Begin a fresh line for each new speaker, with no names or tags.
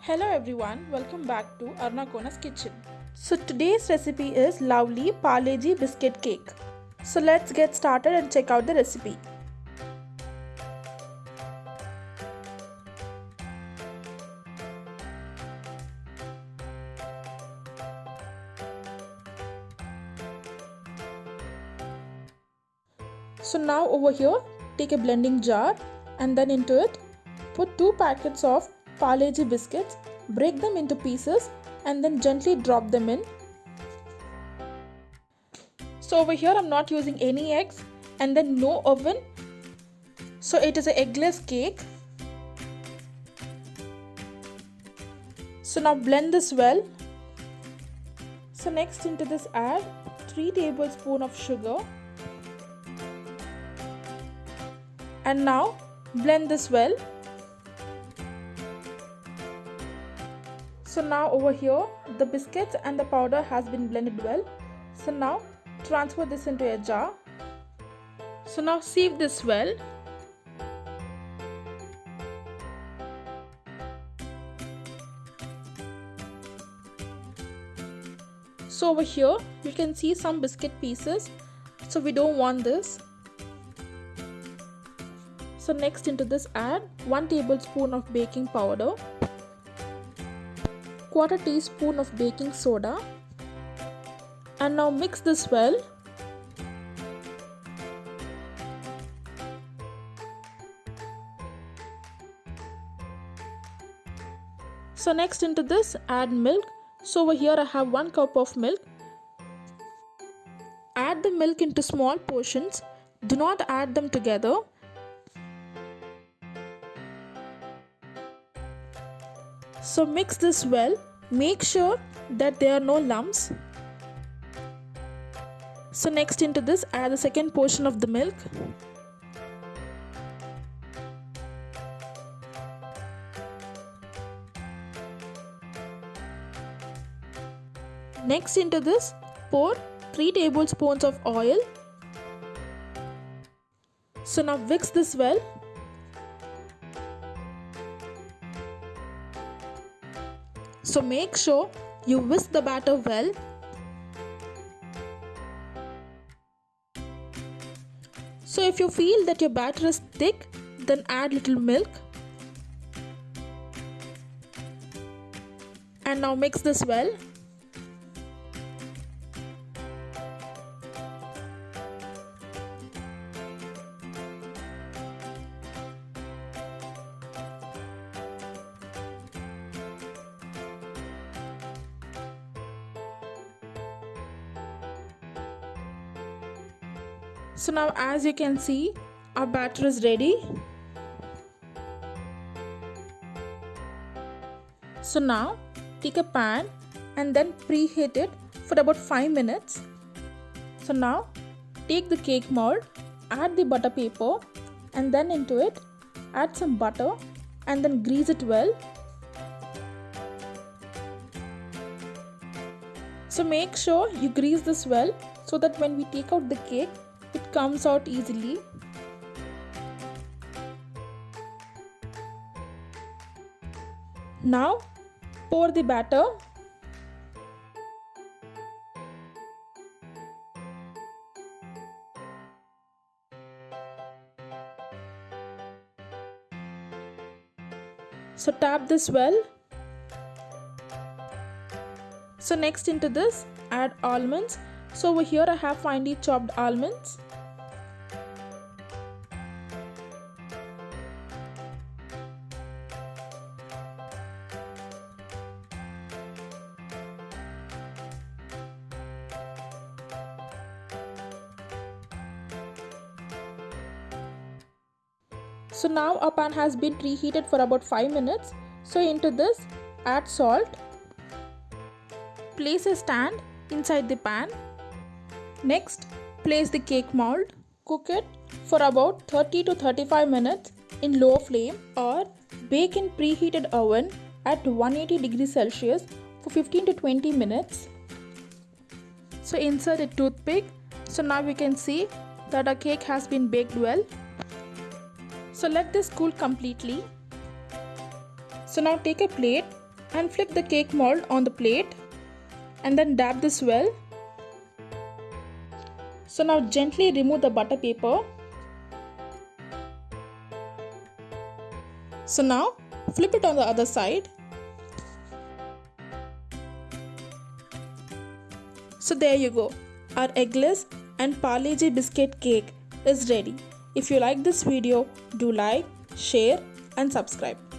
Hello everyone, welcome back to Arnakona's kitchen. So today's recipe is lovely Parle G biscuit cake. So let's get started and check out the recipe. So now over here, take a blending jar and then into it, put 2 packets of Parle G biscuits, break them into pieces and then gently drop them in. So over here I'm not using any eggs and then no oven. So it is an eggless cake. So now blend this well. So next into this add 3 tablespoons of sugar. And now blend this well. So now over here the biscuits and the powder has been blended well. So now transfer this into a jar. So now sieve this well. So over here you can see some biscuit pieces. So we don't want this. So next into this add 1 tablespoon of baking powder, 1/4 teaspoon of baking soda, and now mix this well. So next into this add milk. So over here I have 1 cup of milk. Add the milk into small portions. Do not add them together. So mix this well. Make sure that there are no lumps. So next into this add the second portion of the milk. Next into this pour 3 tablespoons of oil. So now mix this well. So make sure you whisk the batter well. So if you feel that your batter is thick, then add little milk. And now mix this well. So now as you can see, our batter is ready. So now take a pan and then preheat it for about 5 minutes. So now take the cake mold, add the butter paper and then into it add some butter and then grease it well. So make sure you grease this well so that when we take out the cake, it comes out easily. Now pour the batter. So tap this well. So next into this add almonds. So over here I have finely chopped almonds. So now our pan has been preheated for about 5 minutes. So into this add salt. Place a stand inside the pan. Next place the cake mold. Cook it for about 30 to 35 minutes in low flame or bake in preheated oven at 180 degrees Celsius for 15 to 20 minutes. So insert a toothpick. So now we can see that our cake has been baked well. So let this cool completely. So now take a plate and flip the cake mold on the plate and then dab this well. So now gently remove the butter paper. So now flip it on the other side. So there you go. Our eggless and Parle-G biscuit cake is ready. If you like this video, do like, share and subscribe.